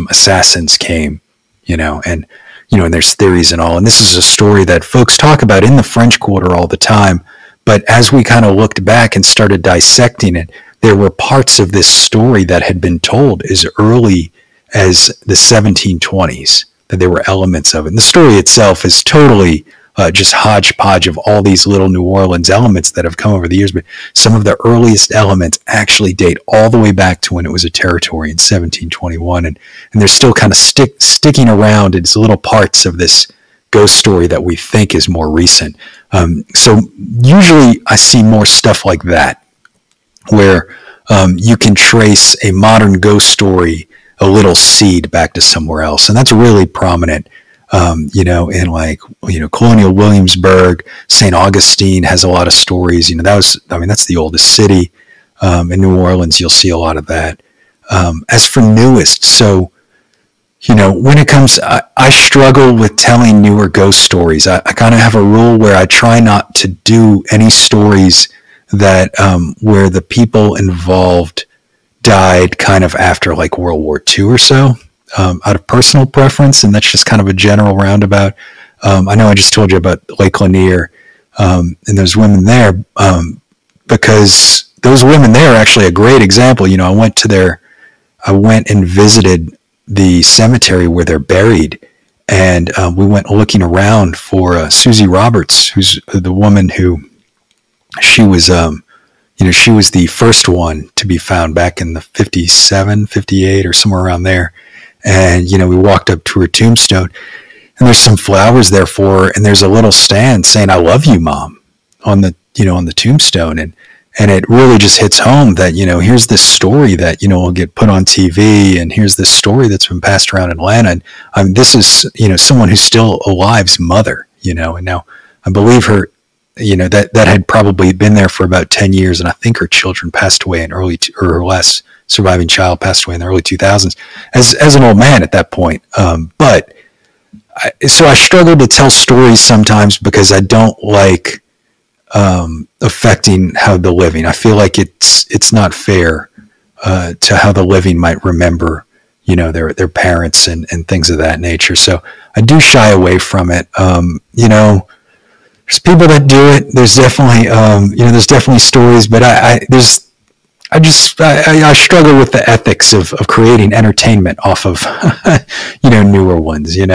assassins came, and there's theories and all. And this is a story that folks talk about in the French Quarter all the time. But as we kind of looked back and started dissecting it, there were parts of this story that had been told as early as the 1720s, that there were elements of it. And the story itself is totally just hodgepodge of all these little New Orleans elements that have come over the years. But some of the earliest elements actually date all the way back to when it was a territory in 1721. And they're still kind of sticking around as little parts of this ghost story that we think is more recent. So usually I see more stuff like that, where you can trace a modern ghost story, a little seed back to somewhere else. And that's really prominent. In Colonial Williamsburg, St. Augustine has a lot of stories. That's the oldest city. In New Orleans, you'll see a lot of that. As for newest, so, when it comes, I struggle with telling newer ghost stories. I kind of have a rule where I try not to do any stories that, where the people involved died kind of after like World War II or so. Out of personal preference, and that's just kind of a general roundabout. I know I just told you about Lake Lanier and those women there, because those women there are actually a great example. I went and visited the cemetery where they're buried, and we went looking around for Susie Roberts, who's the woman who she was the first one to be found back in the 57, 58 or somewhere around there. And, we walked up to her tombstone and there's some flowers there for her. And there's a little stand saying, "I love you, Mom," on the tombstone. And it really just hits home that, here's this story that, will get put on TV. And here's this story that's been passed around Atlanta. And this is, someone who's still alive's mother, and now I believe her, that had probably been there for about 10 years. And I think her children passed away or her last surviving child passed away in the early 2000s as an old man at that point. So I struggle to tell stories sometimes because I don't like affecting how the living. I feel like it's not fair to how the living might remember, their parents and things of that nature. So I do shy away from it. There's people that do it. There's definitely, there's definitely stories, but I struggle with the ethics of creating entertainment off of, newer ones, and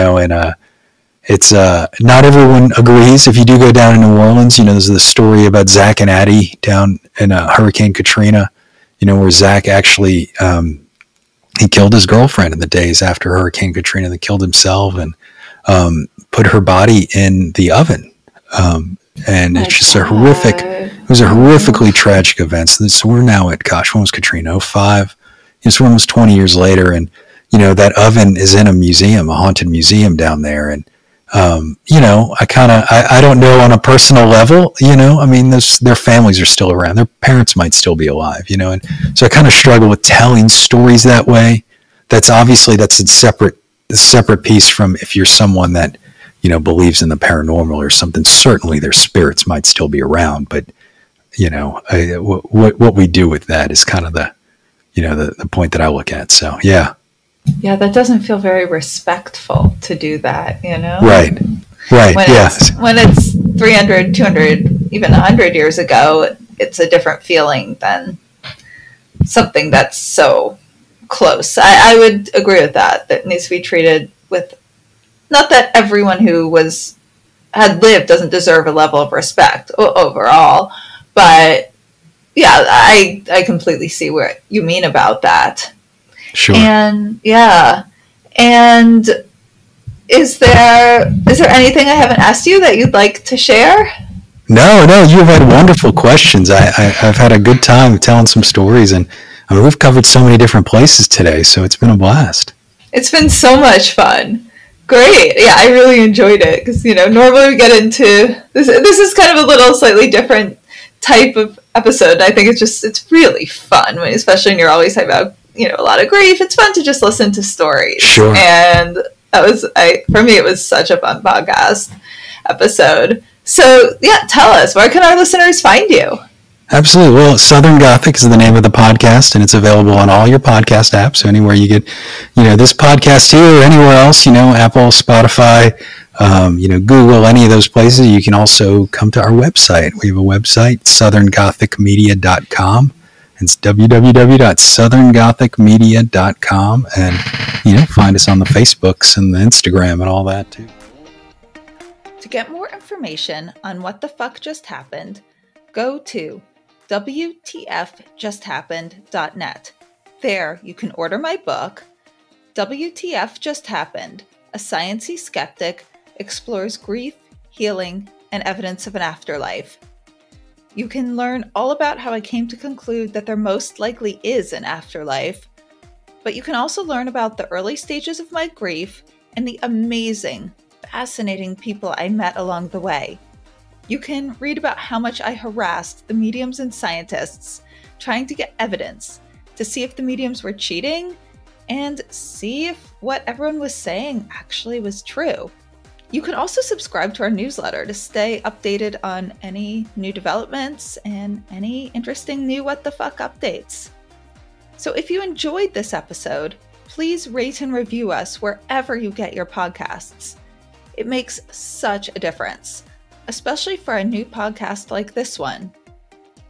it's not everyone agrees. If you do go down in New Orleans, there's the story about Zach and Addie down in Hurricane Katrina, where Zach actually, he killed his girlfriend in the days after Hurricane Katrina. They killed himself and put her body in the oven. And it's just it was a horrifically tragic event. So we're now at, when was Katrina? 05? It's almost 20 years later. And, that oven is in a museum, a haunted museum down there. And, I don't know on a personal level, their families are still around. Their parents might still be alive, and so I kind of struggle with telling stories that way. that's obviously that's a separate piece from if you're someone that, believes in the paranormal or something. Certainly their spirits might still be around, but what we do with that is kind of the point that I look at. So yeah. Yeah, that doesn't feel very respectful to do that, Right. When it's 300, 200, even 100 years ago, it's a different feeling than something that's so close. I would agree with that. That needs to be treated with, not that everyone who had lived doesn't deserve a level of respect overall, but yeah, I completely see what you mean about that. Sure. And yeah, and is there anything I haven't asked you that you'd like to share? No, you've had wonderful questions. I've had a good time telling some stories, and I mean, we've covered so many different places today, so it's been a blast. It's been so much fun. Great. Yeah, I really enjoyed it because, normally we get into this. This is kind of a little slightly different type of episode. I think it's really fun, especially when you're always talking about, a lot of grief. It's fun to just listen to stories. Sure. And for me, it was such a fun podcast episode. So yeah, tell us, where can our listeners find you? Absolutely. Well, Southern Gothic is the name of the podcast, and it's available on all your podcast apps. So anywhere you get, this podcast here or anywhere else, Apple, Spotify, Google, any of those places. You can also come to our website. We have a website, southerngothicmedia.com. It's www.southerngothicmedia.com, and, find us on the Facebooks and the Instagram and all that too. To get more information on what the fuck just happened, go to WTFJustHappened.net. There you can order my book, WTF Just Happened, A Sciencey Skeptic Explores Grief, Healing, and Evidence of an Afterlife. You can learn all about how I came to conclude that there most likely is an afterlife, but you can also learn about the early stages of my grief and the amazing, fascinating people I met along the way. You can read about how much I harassed the mediums and scientists trying to get evidence to see if the mediums were cheating and see if what everyone was saying actually was true. You can also subscribe to our newsletter to stay updated on any new developments and any interesting new what the fuck updates. So if you enjoyed this episode, please rate and review us wherever you get your podcasts. It makes such a difference, especially for a new podcast like this one.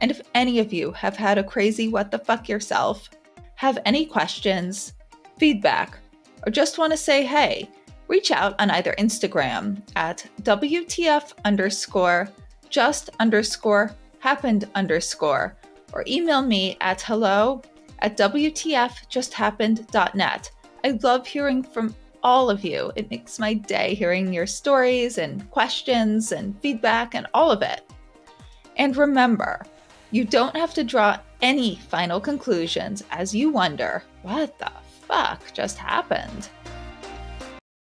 And if any of you have had a crazy what the fuck yourself, have any questions, feedback, or just want to say hey, reach out on either Instagram at WTF_just_happened_, or email me at hello@WTFJustHappened.net. I love hearing from all of you. It makes my day hearing your stories and questions and feedback and all of it. And remember, you don't have to draw any final conclusions as you wonder, what the fuck just happened?